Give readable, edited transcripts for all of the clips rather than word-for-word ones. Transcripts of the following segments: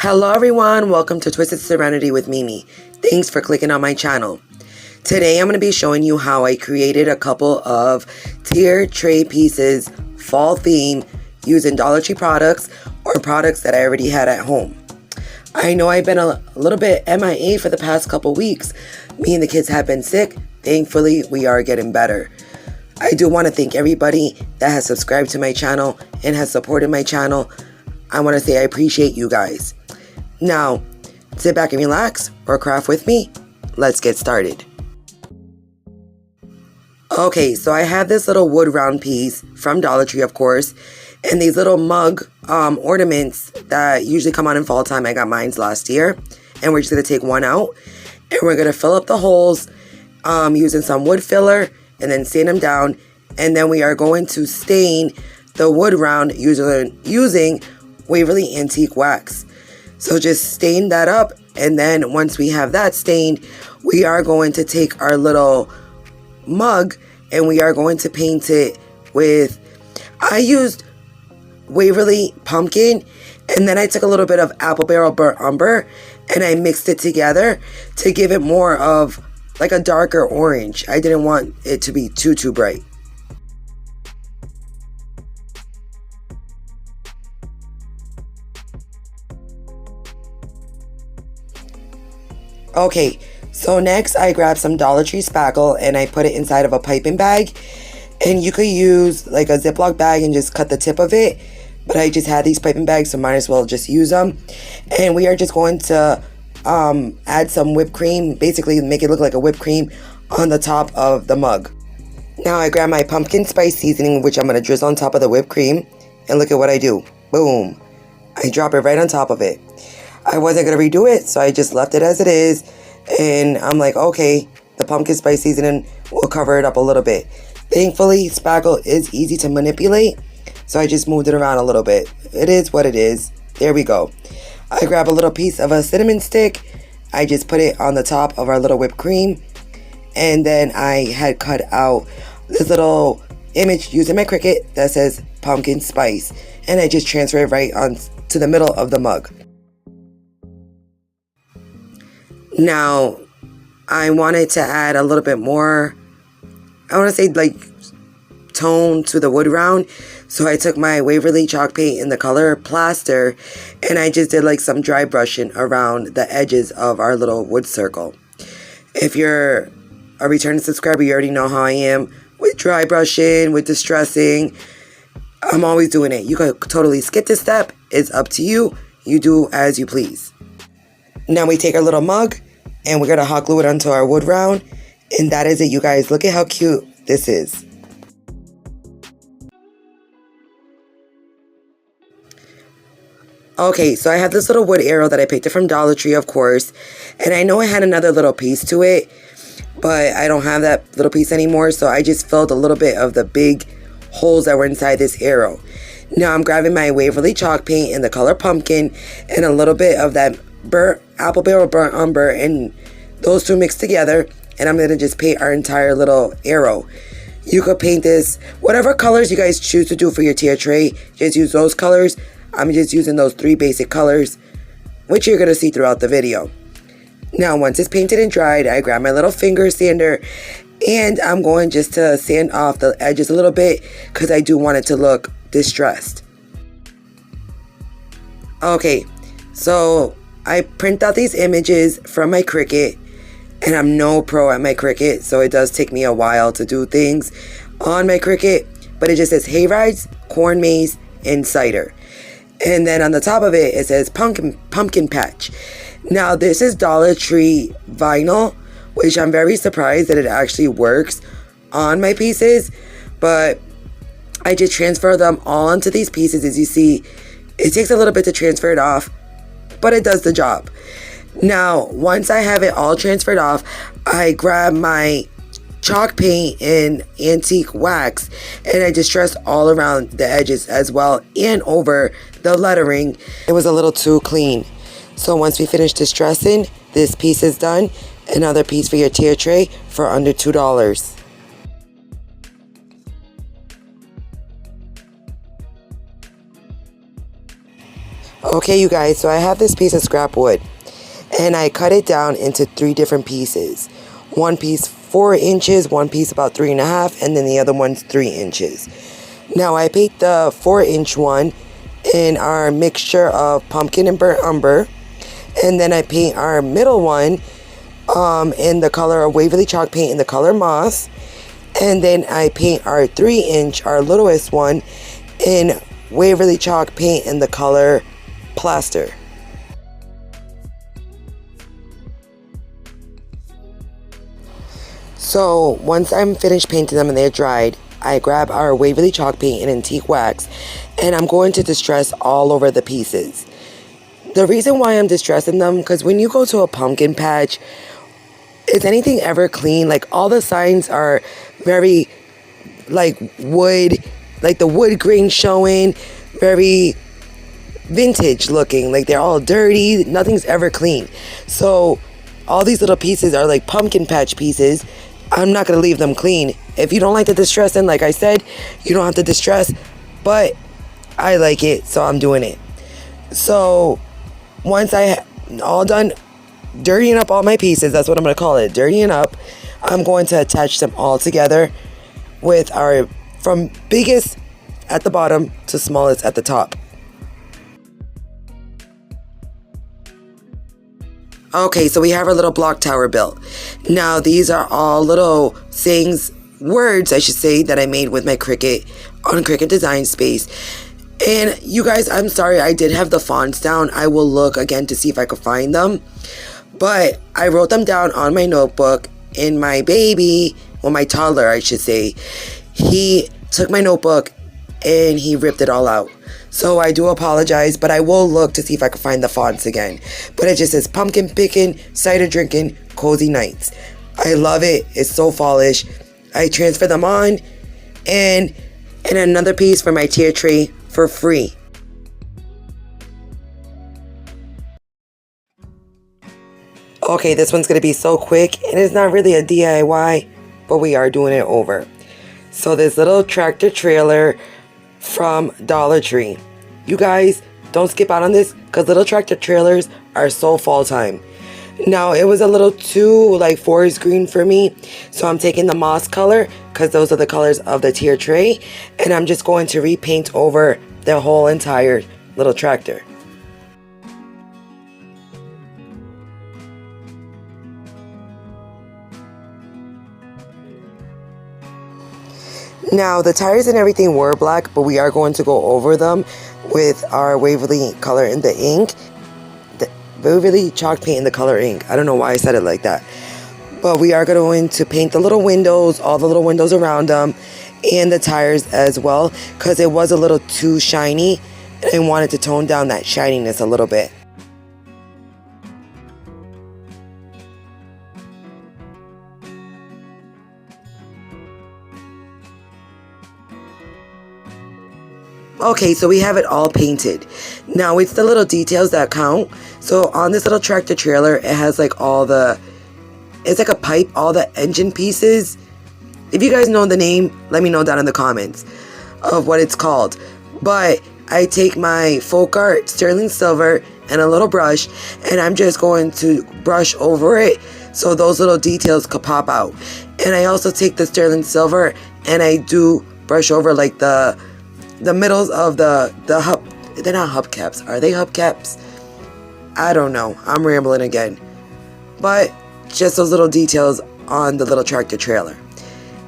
Hello everyone, welcome to Twisted Serenity with Mimi. Thanks for clicking on my channel. Today I'm going to be showing you how I created a couple of tier tray pieces, fall theme, using Dollar Tree products or products that I already had at home. I know I've been a little bit MIA for the past couple weeks. Me and the kids have been sick. Thankfully, we are getting better. I do want to thank everybody that has subscribed to my channel and has supported my channel. I want to say I appreciate you guys. Now, sit back and relax or craft with me. Let's get started. Okay, so I have this little wood round piece from Dollar Tree, of course, and these little mug ornaments that usually come out in fall time. I got mine last year, and we're just going to take one out, and we're going to fill up the holes using some wood filler, and then sand them down, and then we are going to stain the wood round using Waverly Antique Wax. So just stain that up, and then once we have that stained, we are going to take our little mug and we are going to paint it with, I used Waverly Pumpkin, and then I took a little bit of Apple Barrel Burnt Umber and I mixed it together to give it more of like a darker orange. I didn't want it to be too bright. Okay, so next I grabbed some Dollar Tree spackle and I put it inside of a piping bag. And you could use like a Ziploc bag and just cut the tip of it. But I just had these piping bags, so might as well just use them. And we are just going to add some whipped cream, basically make it look like a whipped cream on the top of the mug. Now I grab my pumpkin spice seasoning, which I'm going to drizzle on top of the whipped cream. And look at what I do. Boom. I drop it right on top of it. I wasn't going to redo it, so I just left it as it is. And I'm like, okay, the pumpkin spice seasoning will cover it up a little bit. Thankfully, spackle is easy to manipulate, so I just moved it around a little bit. It is what it is. There we go. I grab a little piece of a cinnamon stick. I just put it on the top of our little whipped cream. And then I had cut out this little image using my Cricut that says pumpkin spice. And I just transfer it right on to the middle of the mug. Now, I wanted to add a little bit more, I want to say like tone to the wood round. So I took my Waverly chalk paint in the color plaster and I just did like some dry brushing around the edges of our little wood circle. If you're a returning subscriber, you already know how I am with dry brushing, with distressing. I'm always doing it. You could totally skip this step. It's up to you. You do as you please. Now we take our little mug and we're going to hot glue it onto our wood round. And that is it, you guys. Look at how cute this is. Okay, so I have this little wood arrow that I picked up from Dollar Tree, of course. And I know I had another little piece to it, but I don't have that little piece anymore. So I just filled a little bit of the big holes that were inside this arrow. Now I'm grabbing my Waverly chalk paint in the color pumpkin and a little bit of that Apple Barrel Burnt Umber, and those two mixed together. And I'm going to just paint our entire little arrow. You could paint this, whatever colors you guys choose to do for your tier tray, just use those colors. I'm just using those three basic colors, which you're going to see throughout the video. Now, once it's painted and dried, I grab my little finger sander, and I'm going just to sand off the edges a little bit, because I do want it to look distressed. Okay, so I print out these images from my Cricut, and I'm no pro at my Cricut, so it does take me a while to do things on my Cricut, but it just says hay rides, corn maze, and cider. And then on the top of it, it says pumpkin patch. Now this is Dollar Tree vinyl, which I'm very surprised that it actually works on my pieces, but I just transfer them all onto these pieces. As you see, it takes a little bit to transfer it off, but it does the job. Now, once I have it all transferred off, I grab my chalk paint and antique wax and I distress all around the edges as well and over the lettering. It was a little too clean. So once we finish distressing, this piece is done. Another piece for your tier tray for under $2. Okay, you guys, so I have this piece of scrap wood, and I cut it down into 3 different pieces. One piece 4 inches, one piece about 3.5, and then the other one's 3 inches. Now I paint the 4-inch one in our mixture of pumpkin and burnt umber, and then I paint our middle one in the color of Waverly chalk paint in the color moss, and then I paint our 3-inch, our littlest one, in Waverly chalk paint in the color plaster. So once I'm finished painting them and they're dried, I grab our Waverly chalk paint and antique wax, and I'm going to distress all over the pieces. The reason why I'm distressing them, because when you go to a pumpkin patch, is anything ever clean? Like, all the signs are very like wood, like the wood grain showing, very vintage looking, like they're all dirty, nothing's ever clean. So all these little pieces are like pumpkin patch pieces. I'm not gonna leave them clean. If you don't like the distressing, like I said, you don't have to distress, but I like it, so I'm doing it. So once I all done dirtying up all my pieces, that's what I'm gonna call it, dirtying up, I'm going to attach them all together with our, from biggest at the bottom to smallest at the top. Okay, so we have our little block tower built. Now these are all little sayings, words I should say, that I made with my Cricut on Cricut Design Space. And you guys, I'm sorry, I did have the fonts down. I will look again to see if I could find them. But I wrote them down on my notebook, and my baby, well, my toddler I should say, he took my notebook and he ripped it all out. So I do apologize, but I will look to see if I can find the fonts again. But it just says pumpkin picking, cider drinking, cozy nights. I love it. It's so fallish. I transfer them on, and another piece for my tier tray for free. Okay, this one's going to be so quick, and it's not really a DIY, but we are doing it over. So this little tractor trailer from Dollar Tree. You guys, don't skip out on this, because little tractor trailers are so fall time. Now, it was a little too like forest green for me, so I'm taking the moss color, because those are the colors of the tier tray, and I'm just going to repaint over the whole entire little tractor. Now, the tires and everything were black, but we are going to go over them with our Waverly color in the ink. The Waverly chalk paint in the color ink. I don't know why I said it like that. But we are going to paint the little windows, all the little windows around them, and the tires as well, because it was a little too shiny, and I wanted to tone down that shininess a little bit. Okay, so we have it all painted. Now it's the little details that count. So on this little tractor trailer, it has like all the, it's like a pipe, all the engine pieces. If you guys know the name, let me know down in the comments of what it's called. But I take my folk art sterling silver and a little brush, and I'm just going to brush over it so those little details could pop out. And I also take the sterling silver and I do brush over like the middles of the hub. They're not hubcaps. Are they hubcaps? I don't know. I'm rambling again. But just those little details on the little tractor trailer.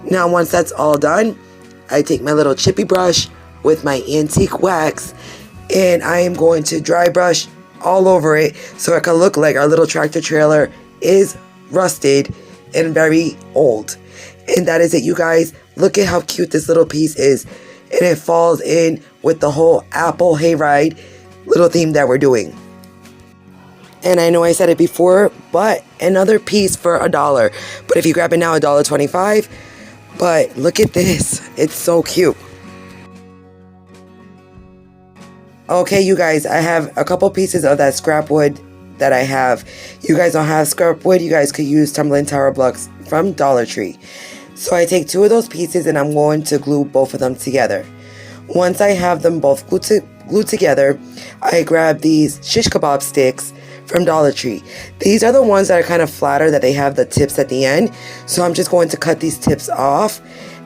Now once that's all done, I take my little chippy brush with my antique wax, and I am going to dry brush all over it so it can look like our little tractor trailer is rusted and very old. And that is it, you guys. Look at how cute this little piece is. And it falls in with the whole apple hayride little theme that we're doing. And I know I said it before, but another piece for $1. But if you grab it now, $1.25. But look at this. It's so cute. Okay, you guys, I have a couple pieces of that scrap wood that I have. You guys don't have scrap wood, you guys could use tumbling tower blocks from Dollar Tree. So I take 2 of those pieces and I'm going to glue both of them together. Once I have them both glued together, I grabbed these shish kebab sticks from Dollar Tree. These are the ones that are kind of flatter, that they have the tips at the end. So I'm just going to cut these tips off.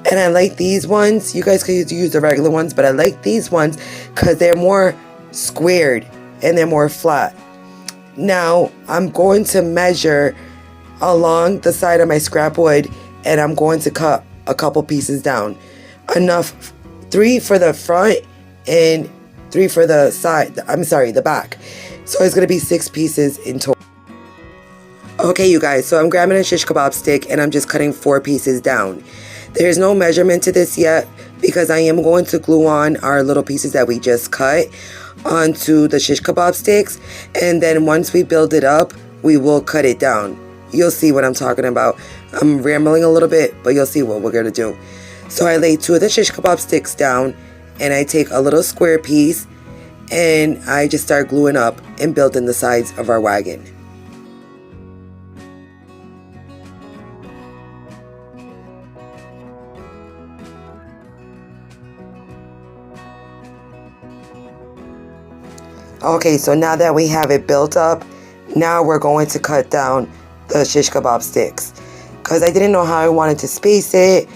And I like these ones. You guys could use the regular ones, but I like these ones because they're more squared and they're more flat. Now I'm going to measure along the side of my scrap wood, and I'm going to cut a couple pieces down. Enough, 3 for the front and 3 for the side. I'm sorry, the back. So it's going to be 6 pieces in total. Okay, you guys, so I'm grabbing a shish kebab stick and I'm just cutting 4 pieces down. There's no measurement to this yet because I am going to glue on our little pieces that we just cut onto the shish kebab sticks. And then once we build it up, we will cut it down. You'll see what I'm talking about. I'm rambling a little bit, but you'll see what we're going to do. So I lay 2 of the shish kebab sticks down and I take a little square piece and I just start gluing up and building the sides of our wagon. Okay, so now that we have it built up, now we're going to cut down the shish kebab sticks. Because I didn't know how I wanted to space it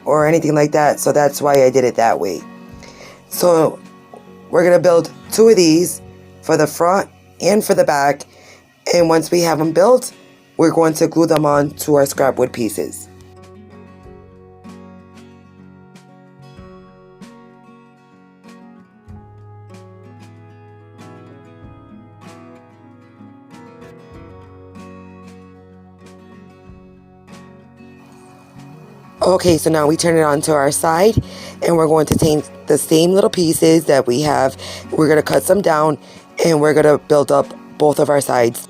or anything like that, so that's why I did it that way. So we're going to build 2 of these for the front and for the back. And once we have them built, we're going to glue them on to our scrap wood pieces. Okay, so now we turn it onto our side and we're going to take the same little pieces that we have. We're going to cut some down and we're going to build up both of our sides.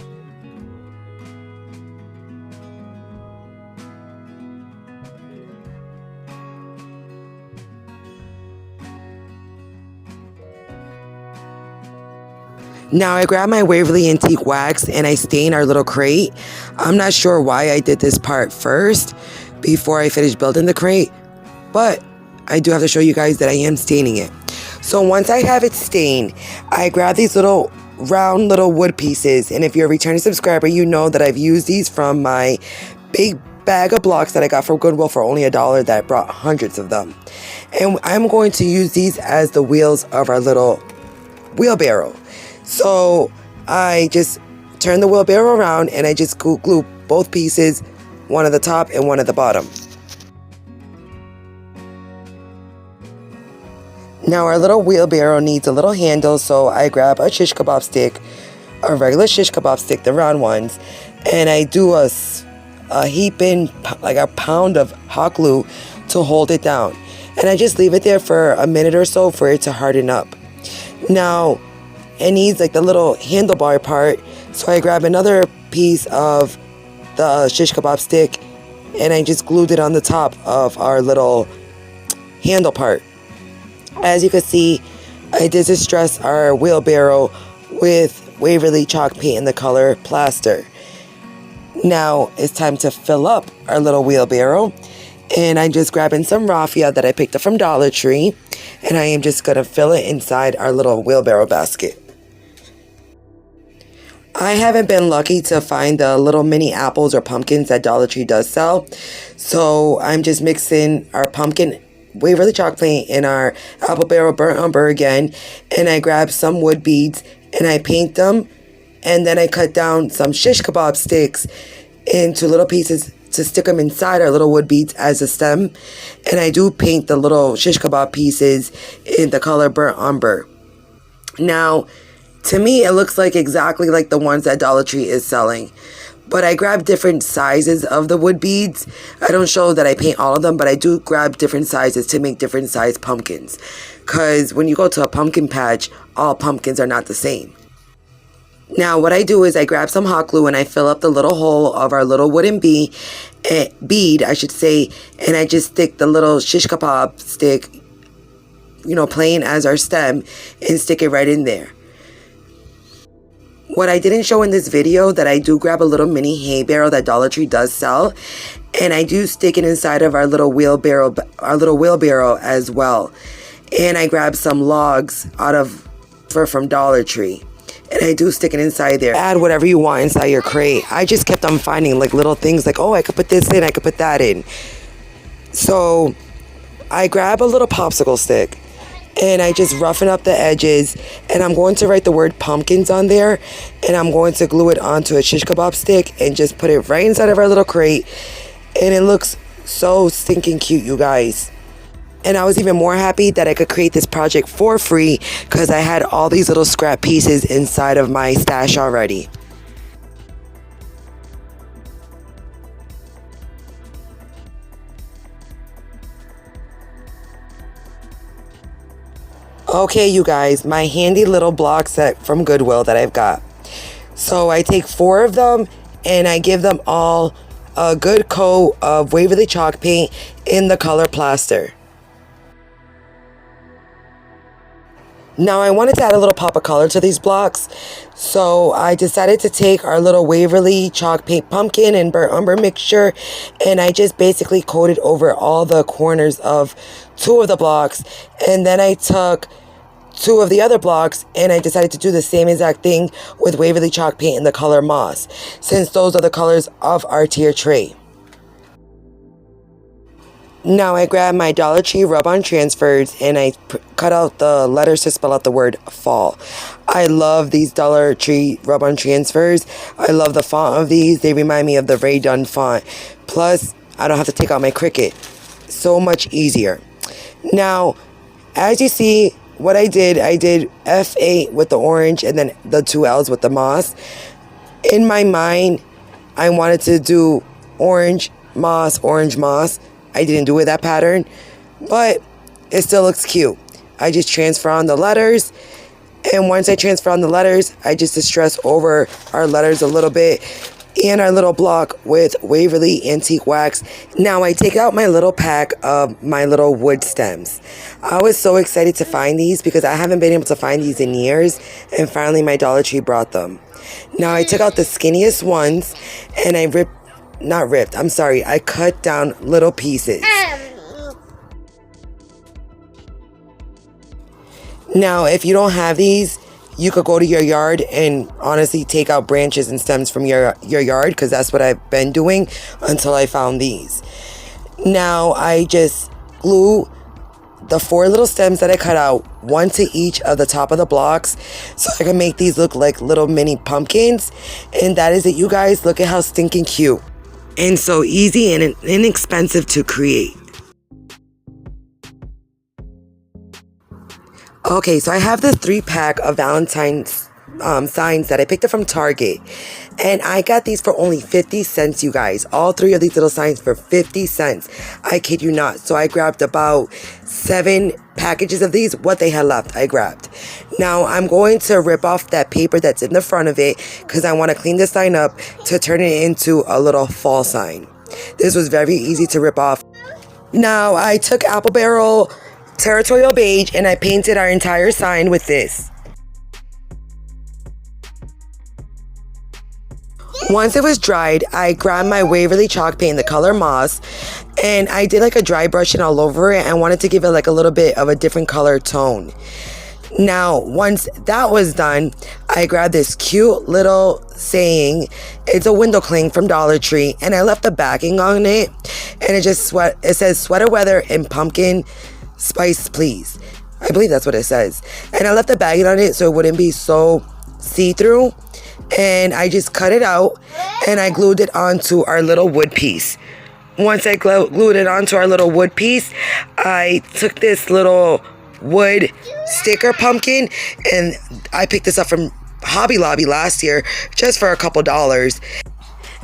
Now I grabbed my Waverly Antique Wax and I stained our little crate. I'm not sure why I did this part first before I finished building the crate, but I do have to show you guys that I am staining it. So once I have it stained, I grab these little round little wood pieces, and if you're a returning subscriber, you know that I've used these from my big bag of blocks that I got from Goodwill for only $1 that brought hundreds of them. And I'm going to use these as the wheels of our little wheelbarrow. So I just turn the wheelbarrow around and I just glue both pieces, one at the top and one at the bottom. Now our little wheelbarrow needs a little handle, so I grab a shish kebab stick, a regular shish kebab stick, the round ones, and I do a heap in like a pound of hot glue to hold it down. And I just leave it there for a minute or so for it to harden up. Now it needs like the little handlebar part, so I grab another piece of the shish kebab stick and I just glued it on the top of our little handle part. As you can see, I did distress our wheelbarrow with Waverly chalk paint in the color plaster. Now it's time to fill up our little wheelbarrow, and I'm just grabbing some raffia that I picked up from Dollar Tree, and I am just going to fill it inside our little wheelbarrow basket. I haven't been lucky to find the little mini apples or pumpkins that Dollar Tree does sell, so I'm just mixing our pumpkin Waverly chalk paint in our apple barrel burnt umber again, and I grab some wood beads and I paint them, and then I cut down some shish kebab sticks into little pieces to stick them inside our little wood beads as a stem, and I do paint the little shish kebab pieces in the color burnt umber. Now to me it looks like exactly like the ones that Dollar Tree is selling, but I grab different sizes of the wood beads. I don't show that I paint all of them, but I do grab different sizes to make different size pumpkins. Because when you go to a pumpkin patch, all pumpkins are not the same. Now what I do is I grab some hot glue and I fill up the little hole of our little wooden bead, I should say, and I just stick the little shish kebab stick, you know, plain as our stem, and stick it right in there. What I didn't show in this video, that I do grab a little mini hay barrel that Dollar Tree does sell, and I do stick it inside of our little wheelbarrow as well. And I grab some logs out of from Dollar Tree. And I do stick it inside there. Add whatever you want inside your crate. I just kept on finding like little things like, oh, I could put this in, I could put that in. So I grab a little popsicle stick and I just roughen up the edges, and I'm going to write the word pumpkins on there, and I'm going to glue it onto a shish kebab stick and just put it right inside of our little crate. And it looks so stinking cute, you guys. And I was even more happy that I could create this project for free because I had all these little scrap pieces inside of my stash already. Okay, you guys, my handy little block set from Goodwill that I've got. So I take 4 of them and I give them all a good coat of Waverly chalk paint in the color plaster. Now I wanted to add a little pop of color to these blocks, so I decided to take our little Waverly chalk paint pumpkin and burnt umber mixture, and I just basically coated over all the corners of 2 of the blocks, and then I took 2 of the other blocks and I decided to do the same exact thing with Waverly chalk paint in the color moss, since those are the colors of our tier tray. Now I grabbed my Dollar Tree rub-on transfers and I cut out the letters to spell out the word fall. I love these Dollar Tree rub-on transfers. I love the font of these. They remind me of the Ray Dunn font. Plus, I don't have to take out my Cricut. So much easier. Now, as you see, what I did F8 with the orange and then the 2 L's with the moss. In my mind, I wanted to do orange, moss, orange, moss. I didn't do it that pattern, but it still looks cute. I just transfer on the letters, and once I transfer on the letters, I just distress over our letters a little bit and our little block with Waverly Antique Wax. Now I take out my little pack of my little wood stems. I was so excited to find these because I haven't been able to find these in years, and finally my Dollar Tree brought them. Now I took out the skinniest ones and I I cut down little pieces. Now, if you don't have these, you could go to your yard and honestly take out branches and stems from your yard, because that's what I've been doing until I found these. Now, I just glue the 4 little stems that I cut out, 1 to each of the top of the blocks, so I can make these look like little mini pumpkins. And that is it, you guys. Look at how stinking cute. And so easy and inexpensive to create. Okay, so I have this 3-pack of Valentine's signs that I picked up from Target. And I got these for only 50 cents, you guys. All 3 of these little signs for 50 cents. I kid you not. So I grabbed about 7 packages of these. What they had left, I grabbed. Now I'm going to rip off that paper that's in the front of it because I want to clean this sign up to turn it into a little fall sign. This was very easy to rip off. Now I took apple barrel territorial beige and I painted our entire sign with this. Once it was dried, I grabbed my Waverly chalk paint in the color moss, and I did like a dry brushing all over it. I wanted to give it like a little bit of a different color tone. Now, once that was done, I grabbed this cute little saying. It's a window cling from Dollar Tree, and I left the backing on it, and it says sweater weather and pumpkin spice please. I believe that's what it says. And I left the backing on it so it wouldn't be so see-through. And I just cut it out and I glued it onto our little wood piece. Once I glued it onto our little wood piece, I took this little wood sticker pumpkin, and I picked this up from Hobby Lobby last year just for a couple dollars.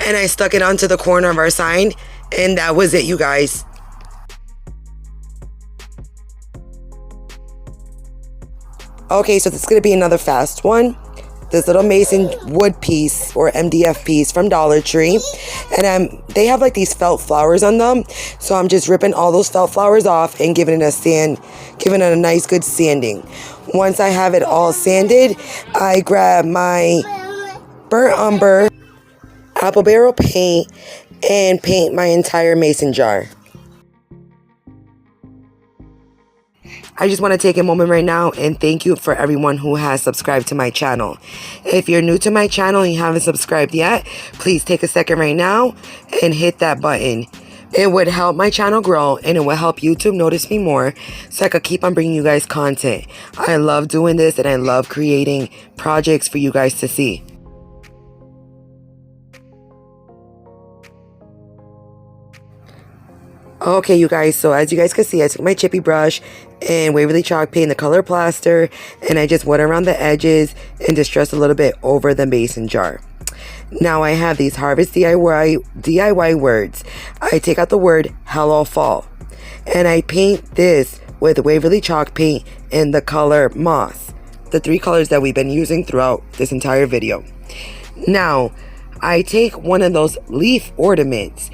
And I stuck it onto the corner of our sign, and that was it, you guys. Okay, so this is going to be another fast one. This little mason wood piece or MDF piece from Dollar Tree, and they have like these felt flowers on them, so I'm just ripping all those felt flowers off and giving it a nice good sanding. Once I have it all sanded, I grab my burnt umber, apple barrel paint, and paint my entire mason jar. I just want to take a moment right now and thank you for everyone who has subscribed to my channel. If you're new to my channel and you haven't subscribed yet, please take a second right now and hit that button. It would help my channel grow and it will help YouTube notice me more so I could keep on bringing you guys content. I love doing this and I love creating projects for you guys to see. Okay, you guys, so as you guys can see, I took my chippy brush and Waverly chalk paint, the color plaster, and I just went around the edges and distressed a little bit over the mason jar. Now I have these Harvest DIY words. I take out the word Hello Fall and I paint this with Waverly chalk paint in the color moss, the 3 colors that we've been using throughout this entire video. Now I take one of those leaf ornaments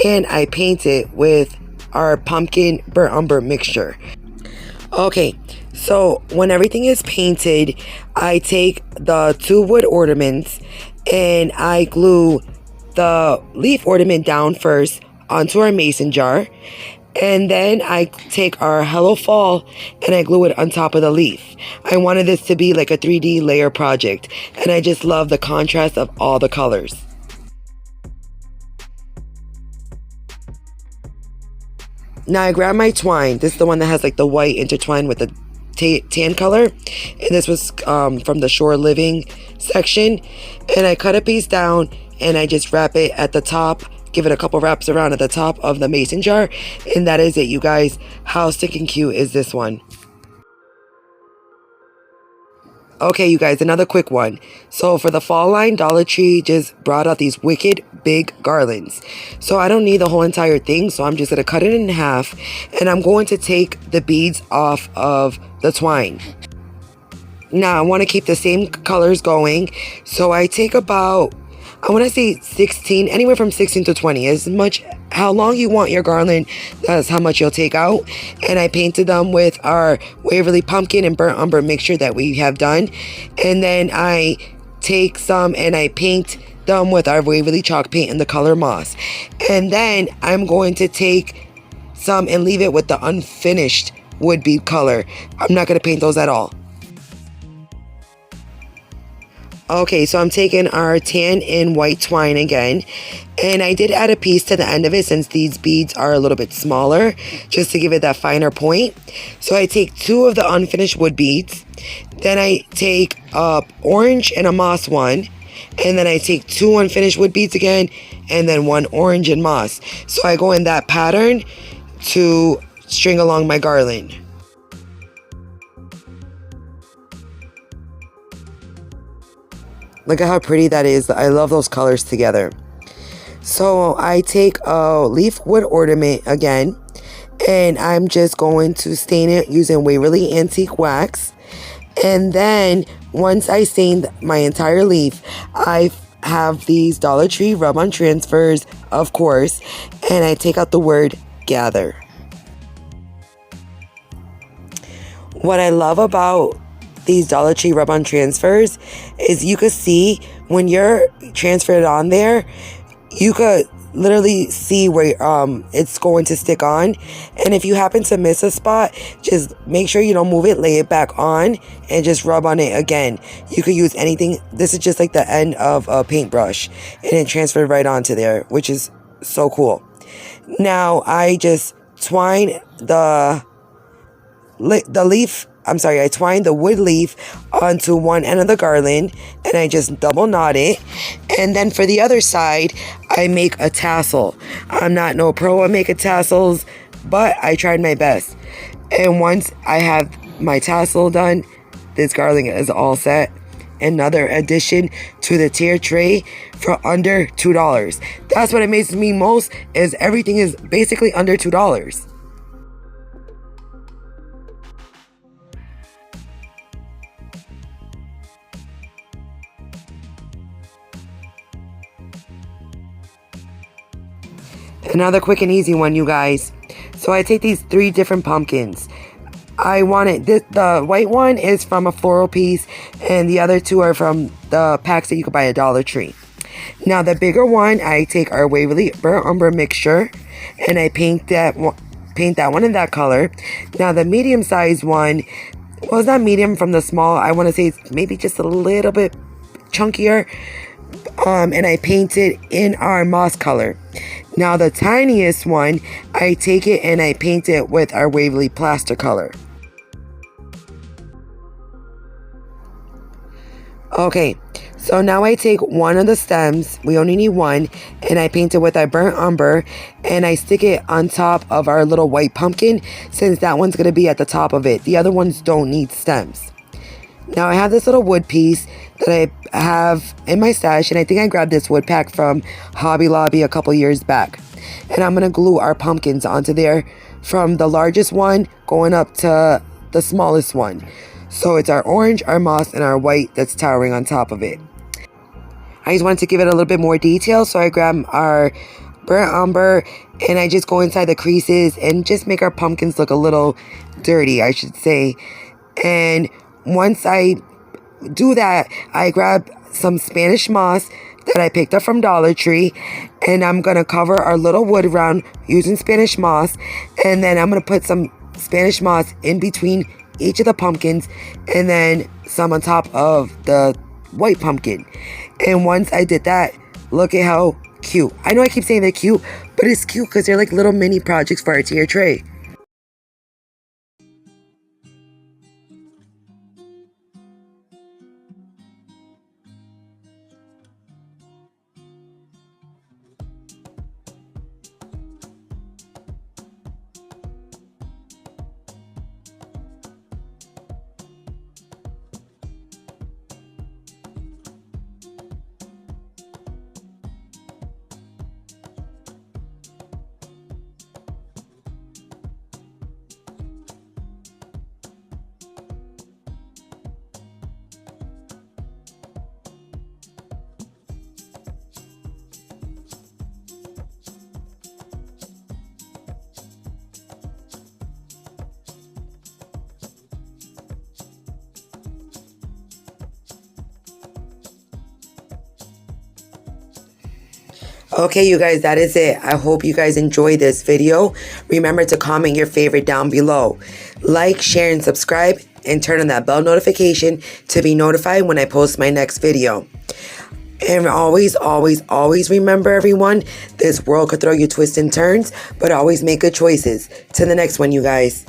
and I paint it with our pumpkin burnt umber mixture. Okay, so when everything is painted, I take the 2 wood ornaments and I glue the leaf ornament down first onto our mason jar, and then I take our Hello Fall and I glue it on top of the leaf. I wanted this to be like a 3D layer project, and I just love the contrast of all the colors. Now I grab my twine. This is the one that has like the white intertwined with the tan color, and this was from the Shore Living section, and I cut a piece down and I just wrap it at the top, give it a couple wraps around at the top of the mason jar, and that is it, you guys. How stinking cute is this one? Okay, you guys, another quick one. So for the fall line, Dollar Tree just brought out these wicked big garlands. So I don't need the whole entire thing, so I'm just going to cut it in half, and I'm going to take the beads off of the twine. Now I want to keep the same colors going, so I take about, I want to say 16, anywhere from 16 to 20, as much, how long you want your garland, that's how much you'll take out. And I painted them with our Waverly pumpkin and burnt umber mixture that we have done. And then I take some and I paint them with our Waverly chalk paint in the color moss. And then I'm going to take some and leave it with the unfinished wood bead color. I'm not going to paint those at all. Okay, so I'm taking our tan and white twine again, and I did add a piece to the end of it since these beads are a little bit smaller, just to give it that finer point. So I take 2 of the unfinished wood beads, then I take a orange and a moss one, and then I take 2 unfinished wood beads again, and then 1 orange and moss. So I go in that pattern to string along my garland. Look at how pretty that is. I love those colors together. So I take a leaf wood ornament again, and I'm just going to stain it using Waverly Antique Wax. And then once I stained my entire leaf, I have these Dollar Tree rub-on transfers, of course, and I take out the word gather. What I love about these Dollar Tree rub-on transfers is you could see when you're transferred on there, you could literally see where it's going to stick on. And if you happen to miss a spot, just make sure you don't move it, lay it back on, and just rub on it again. You could use anything. This is just like the end of a paintbrush, and it transferred right onto there, which is so cool. Now I just twine the leaf, I twine the wood leaf onto one end of the garland, and I just double knot it. And then for the other side, I make a tassel. I'm not no pro at making tassels, but I tried my best. And once I have my tassel done, this garland is all set. Another addition to the tier tray for under $2. That's what amazes me most, is everything is basically under $2. Another quick and easy one, you guys. So I take these 3 different pumpkins. I wanted this, the white one is from a floral piece, and the other 2 are from the packs that you could buy at Dollar Tree. Now the bigger one, I take our Waverly burnt umber mixture, and I paint that paint that one in that color. Now the medium sized one, well, it's not medium from the small. I want to say it's maybe just a little bit chunkier. And I paint it in our moss color. Now the tiniest one, I take it and I paint it with our Waverly plaster color. Okay, so now I take one of the stems, we only need one, and I paint it with our burnt umber, and I stick it on top of our little white pumpkin, since that one's going to be at the top of it. The other ones don't need stems. Now I have this little wood piece that I have in my stash, and I think I grabbed this wood pack from Hobby Lobby a couple years back. And I'm going to glue our pumpkins onto there from the largest one going up to the smallest one. So it's our orange, our moss, and our white that's towering on top of it. I just wanted to give it a little bit more detail, so I grab our burnt umber and I just go inside the creases and just make our pumpkins look a little dirty, I should say. And once I do that, I grab some Spanish moss that I picked up from Dollar Tree, and I'm going to cover our little wood round using Spanish moss, and then I'm going to put some Spanish moss in between each of the pumpkins, and then some on top of the white pumpkin. And once I did that, look at how cute. I know I keep saying they're cute, but it's cute because they're like little mini projects for our tier tray. Okay, you guys, that is it. I hope you guys enjoyed this video. Remember to comment your favorite down below. Like, share, and subscribe, and turn on that bell notification to be notified when I post my next video. And always, always, always remember, everyone, this world could throw you twists and turns, but always make good choices. To the next one, you guys.